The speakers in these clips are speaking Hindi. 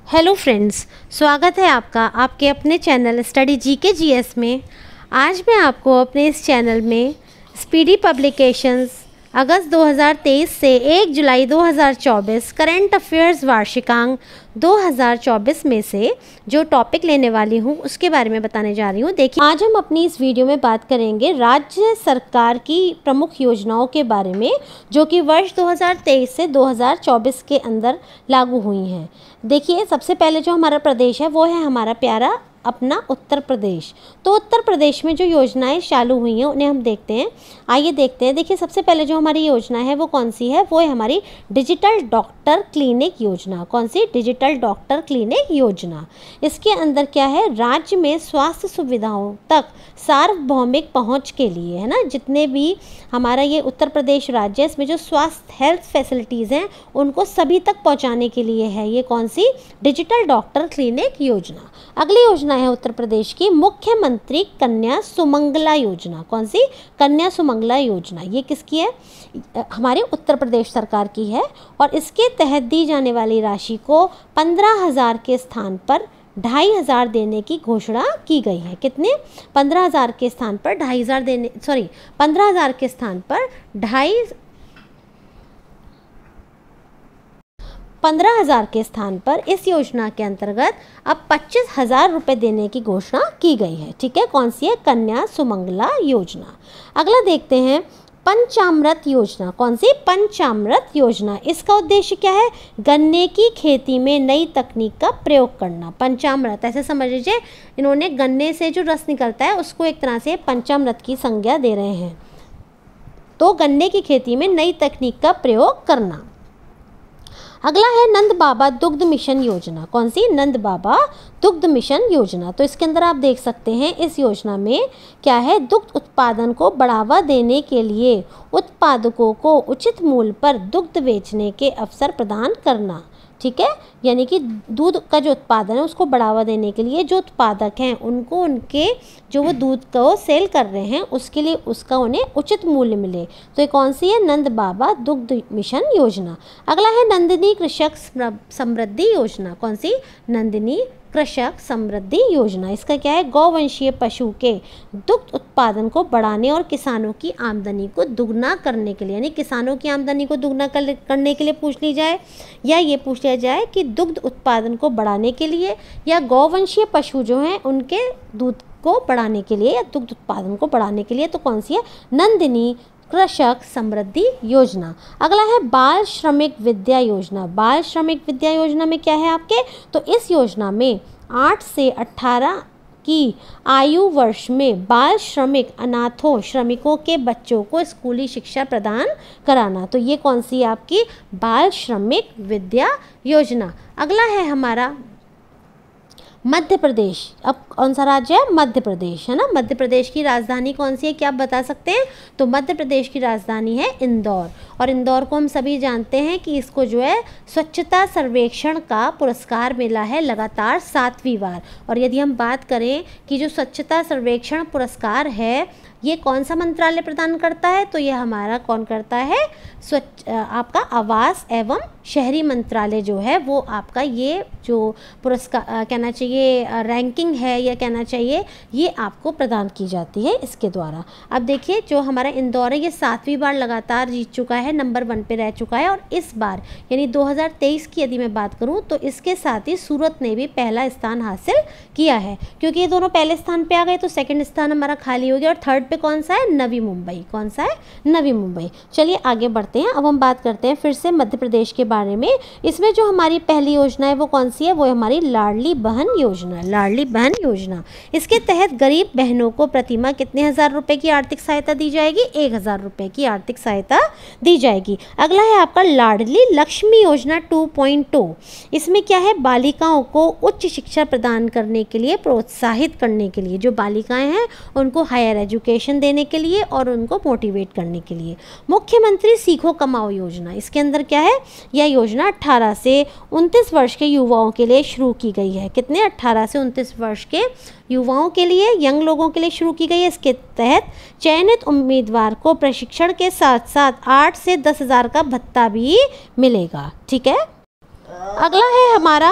हेलो फ्रेंड्स, स्वागत है आपका आपके अपने चैनल स्टडी जीके जीएस में। आज मैं आपको अपने इस चैनल में स्पीडी पब्लिकेशंस अगस्त 2023 से 1 जुलाई 2024 करंट अफेयर्स वार्षिकांक 2024 में से जो टॉपिक लेने वाली हूँ उसके बारे में बताने जा रही हूँ। देखिए, आज हम अपनी इस वीडियो में बात करेंगे राज्य सरकार की प्रमुख योजनाओं के बारे में जो कि वर्ष 2023 से 2024 के अंदर लागू हुई हैं। देखिए, सबसे पहले जो हमारा प्रदेश है वो है हमारा प्यारा अपना उत्तर प्रदेश। तो उत्तर प्रदेश में जो योजनाएं चालू हुई हैं उन्हें हम देखते हैं। आइए देखते हैं। देखिए, सबसे पहले जो हमारी योजना है वो कौन सी है, वो है हमारी डिजिटल डॉक्टर क्लिनिक योजना। कौन सी? डिजिटल डॉक्टर क्लिनिक योजना। इसके अंदर क्या है, राज्य में स्वास्थ्य सुविधाओं तक सार्वभौमिक पहुंच के लिए, है ना, जितने भी हमारा ये उत्तर प्रदेश राज्य है इसमें जो स्वास्थ्य हेल्थ फैसिलिटीज़ हैं उनको सभी तक पहुंचाने के लिए है ये कौन सी? डिजिटल डॉक्टर क्लिनिक योजना। अगली योजना है उत्तर प्रदेश की मुख्यमंत्री कन्या सुमंगला योजना। कौन सी? कन्या सुमंगला योजना। ये किसकी है? हमारे उत्तर प्रदेश सरकार की है और इसके तहत दी जाने वाली राशि को 15,000 के स्थान पर 2,500 देने की घोषणा की गई है। कितने? 15,000 के स्थान पर 2,500 देने, 15,000 के स्थान पर 15,000 के स्थान पर इस योजना के अंतर्गत अब 25,000 रुपये देने की घोषणा की गई है। ठीक है, कौन सी है? कन्या सुमंगला योजना। अगला देखते हैं पंचामृत योजना। कौन सी? पंचामृत योजना। इसका उद्देश्य क्या है? गन्ने की खेती में नई तकनीक का प्रयोग करना। पंचामृत ऐसे समझ लीजिए, इन्होंने गन्ने से जो रस निकलता है उसको एक तरह से पंचामृत की संज्ञा दे रहे हैं। तो गन्ने की खेती में नई तकनीक का प्रयोग करना। अगला है नंद बाबा दुग्ध मिशन योजना। कौन सी? नंद बाबा दुग्ध मिशन योजना। तो इसके अंदर आप देख सकते हैं इस योजना में क्या है, दुग्ध उत्पादन को बढ़ावा देने के लिए उत्पादकों को उचित मूल्य पर दुग्ध बेचने के अवसर प्रदान करना। ठीक है, यानी कि दूध का जो उत्पादन है उसको बढ़ावा देने के लिए जो उत्पादक हैं उनको उनके जो वो दूध को सेल कर रहे हैं उसके लिए उसका उन्हें उचित मूल्य मिले। तो ये कौन सी है? नंद बाबा दुग्ध मिशन योजना। अगला है नंदिनी कृषक समृद्धि योजना। कौन सी? नंदिनी कृषक समृद्धि योजना। इसका क्या है? गौवंशीय पशु के दुग्ध उत्पादन को बढ़ाने और किसानों की आमदनी को दुगना करने के लिए, यानी किसानों की आमदनी को दुगना करने के लिए पूछ ली जाए या ये पूछ लिया जाए कि दुग्ध उत्पादन को बढ़ाने के लिए या गौवंशीय पशु जो हैं उनके दूध को बढ़ाने के लिए या दुग्ध उत्पादन को बढ़ाने के लिए, तो कौन सी है? नंदिनी कृषक समृद्धि योजना। अगला है बाल श्रमिक विद्या योजना। बाल श्रमिक विद्या योजना में क्या है आपके, तो इस योजना में 8 से 18 की आयु वर्ष में बाल श्रमिक अनाथों श्रमिकों के बच्चों को स्कूली शिक्षा प्रदान कराना। तो ये कौन सी है आपकी? बाल श्रमिक विद्या योजना। अगला है हमारा मध्य प्रदेश। अब कौन सा राज्य है? मध्य प्रदेश, है ना। मध्य प्रदेश की राजधानी कौन सी है, क्या आप बता सकते हैं? तो मध्य प्रदेश की राजधानी है इंदौर। और इंदौर को हम सभी जानते हैं कि इसको जो है स्वच्छता सर्वेक्षण का पुरस्कार मिला है लगातार 7वीं बार। और यदि हम बात करें कि जो स्वच्छता सर्वेक्षण पुरस्कार है ये कौन सा मंत्रालय प्रदान करता है, तो ये हमारा कौन करता है? आपका आवास एवं शहरी मंत्रालय जो है वो आपका ये जो पुरस्कार कहना चाहिए रैंकिंग है या कहना चाहिए ये आपको प्रदान की जाती है इसके द्वारा। अब देखिए, जो हमारा इंदौर है ये 7वीं बार लगातार जीत चुका है, नंबर 1 पे रह चुका है। और इस बार यानी 2023 की यदि मैं बात करूं तो इसके साथ ही सूरत ने भी पहला स्थान हासिल किया है। क्योंकि ये दोनों पहले स्थान पे आ गए तो सेकंड स्थान हमारा खाली हो गया। और थर्ड पे कौन सा है? नवी मुंबई। कौन सा है? नवी मुंबई। चलिए आगे बढ़ते हैं। अब हम बात करते हैं फिर से मध्य प्रदेश के बारे में। इसमें जो हमारी पहली योजना है वो कौन सी है? वो है हमारी लाडली बहन योजना। लाडली बहन योजना, इसके तहत गरीब बहनों को प्रतिमाह कितने हजार रुपए की आर्थिक सहायता दी जाएगी? 1,000 रुपए की आर्थिक सहायता दी जाएगी। अगला है आपका लाडली लक्ष्मी योजना 2.2। इसमें क्या है? बालिकाओं को उच्च शिक्षा प्रदान करने के लिए प्रोत्साहित करने के लिए, जो बालिकाएं हैं उनको हायर एजुकेशन देने के लिए और उनको मोटिवेट करने के लिए। मुख्यमंत्री सीखो कमाओ योजना, इसके अंदर क्या है? यह योजना 18 से 29 वर्ष के युवाओं के लिए शुरू की गई है। कितने? 18 से 29 वर्ष के युवाओं के लिए, यंग लोगों के लिए शुरू की गई है। इसके तहत चयनित उम्मीदवार को प्रशिक्षण के साथ साथ 8 से 10,000 का भत्ता भी मिलेगा। ठीक है, अगला है हमारा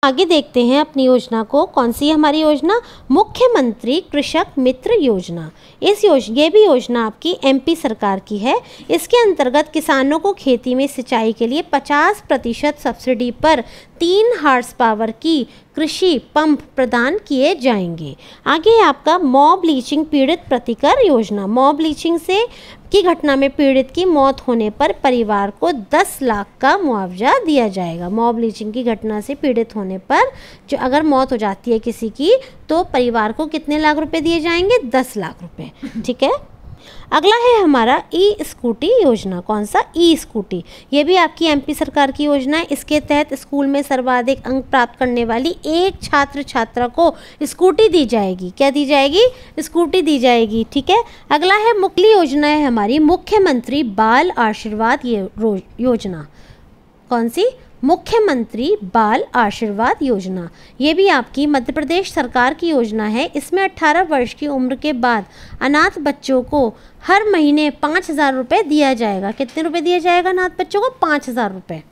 आगे देखते हैं अपनी योजना को। कौन सी है हमारी योजना? मुख्यमंत्री कृषक मित्र योजना। ये भी योजना आपकी एमपी सरकार की है। इसके अंतर्गत किसानों को खेती में सिंचाई के लिए 50% सब्सिडी पर 3 हॉर्स पावर की कृषि पंप प्रदान किए जाएंगे। आगे है आपका मॉब लीचिंग पीड़ित प्रतिकर योजना। मॉब लीचिंग से की घटना में पीड़ित की मौत होने पर परिवार को 10 लाख का मुआवजा दिया जाएगा। मॉब लीचिंग की घटना से पीड़ित होने पर जो अगर मौत हो जाती है किसी की तो परिवार को कितने लाख रुपए दिए जाएंगे? 10 लाख रुपए। ठीक है। अगला है हमारा ई स्कूटी योजना। कौन सा? ई स्कूटी। ये भी आपकी एमपी सरकार की योजना है। इसके तहत स्कूल में सर्वाधिक अंक प्राप्त करने वाली एक छात्र छात्रा को स्कूटी दी जाएगी। क्या दी जाएगी? स्कूटी दी जाएगी। ठीक है। अगला है मुख्य योजना है हमारी मुख्यमंत्री बाल आशीर्वाद योजना। कौन सी? मुख्यमंत्री बाल आशीर्वाद योजना। ये भी आपकी मध्य प्रदेश सरकार की योजना है। इसमें 18 वर्ष की उम्र के बाद अनाथ बच्चों को हर महीने 5,000 रुपये दिया जाएगा। कितने रुपए दिया जाएगा अनाथ बच्चों को? 5,000 रुपये।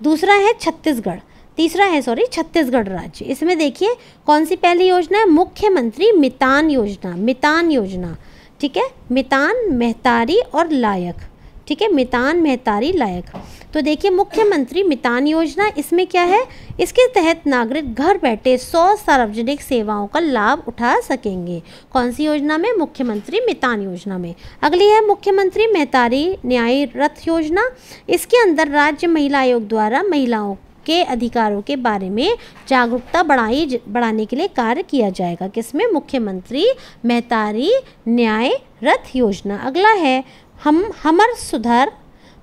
दूसरा है छत्तीसगढ़ राज्य। इसमें देखिए कौन सी पहली योजना है? मुख्यमंत्री मितान योजना। मितान योजना। ठीक है। मितान, मेहतारी और लायक। ठीक है। मितान, मेहतारी, लायक। तो देखिए मुख्यमंत्री मितान योजना, इसमें क्या है? इसके तहत नागरिक घर बैठे 100 सार्वजनिक सेवाओं का लाभ उठा सकेंगे। कौन सी योजना में? मुख्यमंत्री मितान योजना में। अगली है मुख्यमंत्री मेहतारी न्याय रथ योजना। इसके अंदर राज्य महिला आयोग द्वारा महिलाओं के अधिकारों के बारे में जागरूकता बढ़ाने के लिए कार्य किया जाएगा। किसमें? मुख्यमंत्री मेहतारी न्याय रथ योजना। अगला है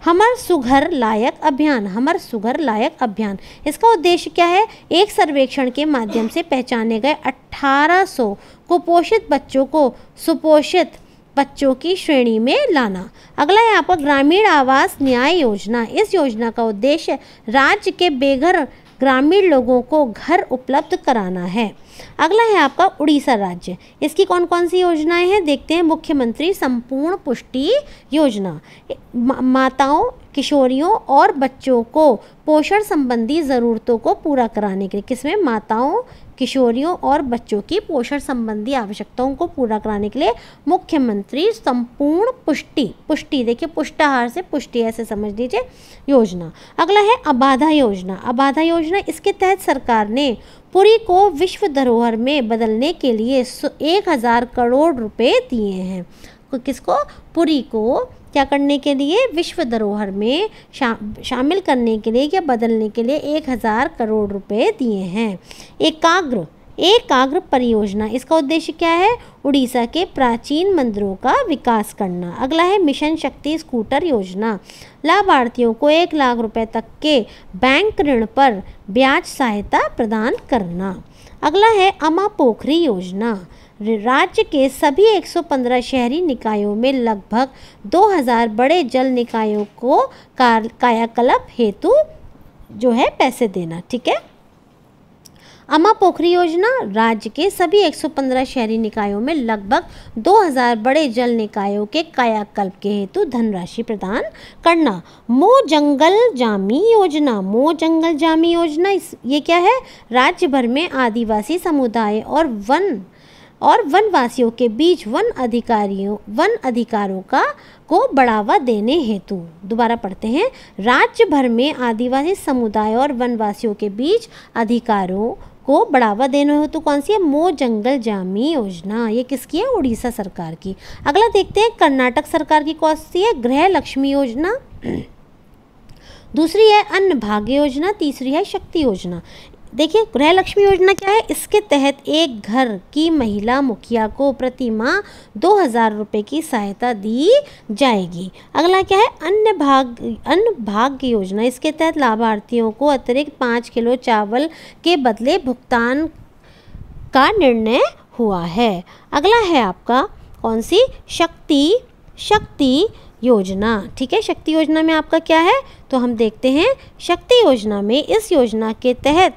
हमर सुघर लायक अभियान। हमर सुघर लायक अभियान, इसका उद्देश्य क्या है? एक सर्वेक्षण के माध्यम से पहचाने गए 1800 कुपोषित बच्चों को सुपोषित बच्चों की श्रेणी में लाना। अगला है आपका ग्रामीण आवास न्याय योजना। इस योजना का उद्देश्य राज्य के बेघर ग्रामीण लोगों को घर उपलब्ध कराना है। अगला है आपका उड़ीसा राज्य। इसकी कौन कौन सी योजनाएं हैं देखते हैं। मुख्यमंत्री संपूर्ण पुष्टि योजना। माताओं, किशोरियों और बच्चों को पोषण संबंधी ज़रूरतों को पूरा कराने के लिए, किसमें? माताओं, किशोरियों और बच्चों की पोषण संबंधी आवश्यकताओं को पूरा कराने के लिए मुख्यमंत्री संपूर्ण पुष्टि देखिए पुष्टाहार से पुष्टि ऐसे समझ लीजिए योजना। अगला है अबाधा योजना। अबाधा योजना, इसके तहत सरकार ने पुरी को विश्व धरोहर में बदलने के लिए 1,000 करोड़ रुपए दिए हैं। किसको? पुरी को क्या करने के लिए? विश्व धरोहर में शामिल करने के लिए या बदलने के लिए 1,000 करोड़ रुपए दिए हैं। एकाग्र परियोजना, इसका उद्देश्य क्या है? उड़ीसा के प्राचीन मंदिरों का विकास करना। अगला है मिशन शक्ति स्कूटर योजना। लाभार्थियों को 1 लाख रुपए तक के बैंक ऋण पर ब्याज सहायता प्रदान करना। अगला है अमा पोखरी योजना। राज्य के सभी 115 शहरी निकायों में लगभग 2000 बड़े जल निकायों को कायाकल्प हेतु जो है पैसे देना। ठीक है। अमा पोखरी योजना, राज्य के सभी 115 शहरी निकायों में लगभग 2000 बड़े जल निकायों के कायाकल्प के हेतु धनराशि प्रदान करना। मो जंगल जामी योजना। मो जंगल जामी योजना ये क्या है? राज्य भर में आदिवासी समुदाय और वनवासियों के बीच वन अधिकारों को बढ़ावा देने हेतु। दोबारा पढ़ते हैं। राज्य भर में आदिवासी समुदाय और वनवासियों के बीच अधिकारों को बढ़ावा देने हेतु कौन सी है? मो जंगल जामी योजना। ये किसकी है? उड़ीसा सरकार की। अगला देखते हैं कर्नाटक सरकार की कौन सी है? गृह लक्ष्मी योजना। दूसरी है अन्न भाग्य योजना। तीसरी है शक्ति योजना। देखिए गृह लक्ष्मी योजना क्या है? इसके तहत एक घर की महिला मुखिया को प्रति माह 2,000 रुपये की सहायता दी जाएगी। अगला क्या है? अन्न भाग्य योजना। इसके तहत लाभार्थियों को अतिरिक्त 5 किलो चावल के बदले भुगतान का निर्णय हुआ है। अगला है आपका कौन सी? शक्ति योजना। ठीक है। शक्ति योजना में आपका क्या है? तो हम देखते हैं शक्ति योजना में इस योजना के तहत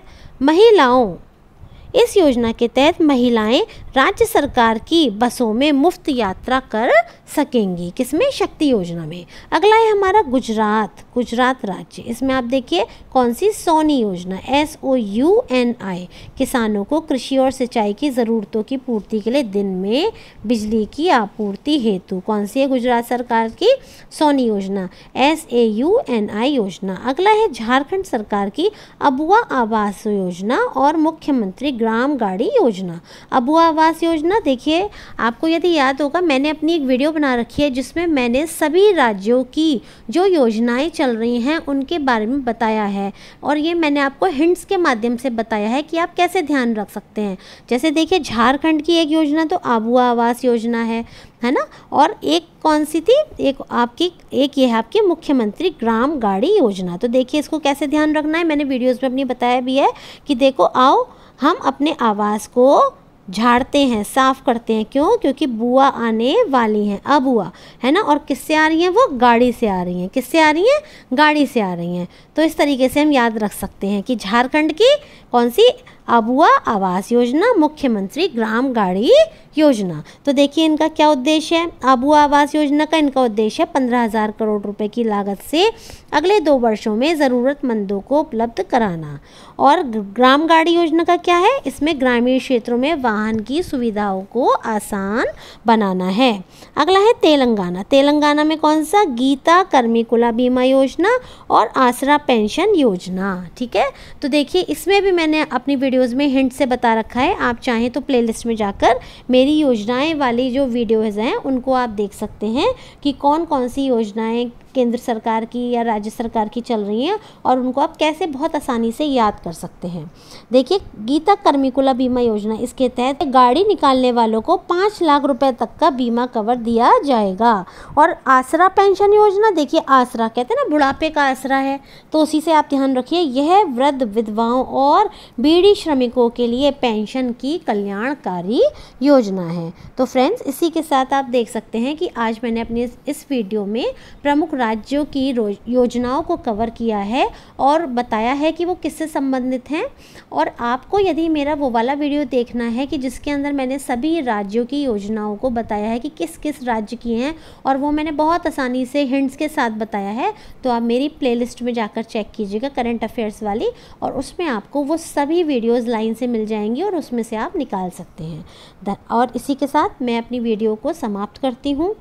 महिलाएं राज्य सरकार की बसों में मुफ्त यात्रा कर सकेंगी। किसमें? शक्ति योजना में। अगला है हमारा गुजरात राज्य। इसमें आप देखिए कौन सी? सोनी योजना, SOUNI। किसानों को कृषि और सिंचाई की ज़रूरतों की पूर्ति के लिए दिन में बिजली की आपूर्ति हेतु कौन सी है? गुजरात सरकार की सोनी योजना, SAUNI योजना। अगला है झारखंड सरकार की अबुआ आवास योजना और मुख्यमंत्री ग्राम गाड़ी योजना। अबुआ आवास योजना, देखिए आपको यदि याद होगा मैंने अपनी एक वीडियो बना रखी है जिसमें मैंने सभी राज्यों की जो योजनाएं चल रही हैं उनके बारे में बताया है, और ये मैंने आपको हिंट्स के माध्यम से बताया है कि आप कैसे ध्यान रख सकते हैं। जैसे देखिए झारखंड की एक योजना तो अबुआ आवास योजना है ना, और एक कौन सी थी? एक ये है आपकी मुख्यमंत्री ग्राम गाड़ी योजना। तो देखिए इसको कैसे ध्यान रखना है, मैंने वीडियोज़ में अपनी बताया भी है कि देखो आओ हम अपने आवास को झाड़ते हैं, साफ करते हैं। क्यों? क्योंकि बुआ आने वाली हैं, अबुआ है ना, और किससे आ रही हैं? वो गाड़ी से आ रही हैं। किससे आ रही हैं? गाड़ी से आ रही हैं। तो इस तरीके से हम याद रख सकते हैं कि झारखंड की कौन सी? अबुआ आवास योजना, मुख्यमंत्री ग्राम गाड़ी योजना। तो देखिए इनका क्या उद्देश्य है? अबुआ आवास योजना का इनका उद्देश्य है 15,000 करोड़ रुपए की लागत से अगले 2 वर्षों में ज़रूरतमंदों को उपलब्ध कराना। और ग्राम गाड़ी योजना का क्या है? इसमें ग्रामीण क्षेत्रों में वाहन की सुविधाओं को आसान बनाना है। अगला है तेलंगाना में कौन सा? गीता कर्मिकुला बीमा योजना और आसरा पेंशन योजना। ठीक है, तो देखिए इसमें भी मैंने अपनी वीडियोज़ में हिंट से बता रखा है। आप चाहें तो प्लेलिस्ट में जाकर मेरी योजनाएं वाली जो वीडियोज़ हैं उनको आप देख सकते हैं कि कौन कौन सी योजनाएं केंद्र सरकार की या राज्य सरकार की चल रही हैं और उनको आप कैसे बहुत आसानी से याद कर सकते हैं। देखिए गीता कर्मिकुला बीमा योजना, इसके तहत गाड़ी निकालने वालों को 5 लाख रुपए तक का बीमा कवर दिया जाएगा। और आसरा पेंशन योजना, देखिए आसरा कहते हैं ना बुढ़ापे का आसरा है, तो उसी से आप ध्यान रखिए यह वृद्ध विधवाओं और बीड़ी श्रमिकों के लिए पेंशन की कल्याणकारी योजना है। तो फ्रेंड्स इसी के साथ आप देख सकते हैं कि आज मैंने अपनी इस वीडियो में प्रमुख राज्यों की योजनाओं को कवर किया है और बताया है कि वो किससे संबंधित हैं। और आपको यदि मेरा वो वाला वीडियो देखना है कि जिसके अंदर मैंने सभी राज्यों की योजनाओं को बताया है कि किस किस राज्य की हैं और वो मैंने बहुत आसानी से हिंट्स के साथ बताया है, तो आप मेरी प्लेलिस्ट में जाकर चेक कीजिएगा करंट अफेयर्स वाली, और उसमें आपको वो सभी वीडियोज़ लाइन से मिल जाएंगी और उसमें से आप निकाल सकते हैं। और इसी के साथ मैं अपनी वीडियो को समाप्त करती हूँ,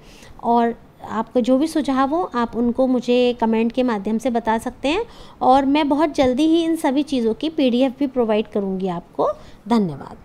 और आपका जो भी सुझाव हो आप उनको मुझे कमेंट के माध्यम से बता सकते हैं, और मैं बहुत जल्दी ही इन सभी चीज़ों की PDF भी प्रोवाइड करूँगी आपको। धन्यवाद।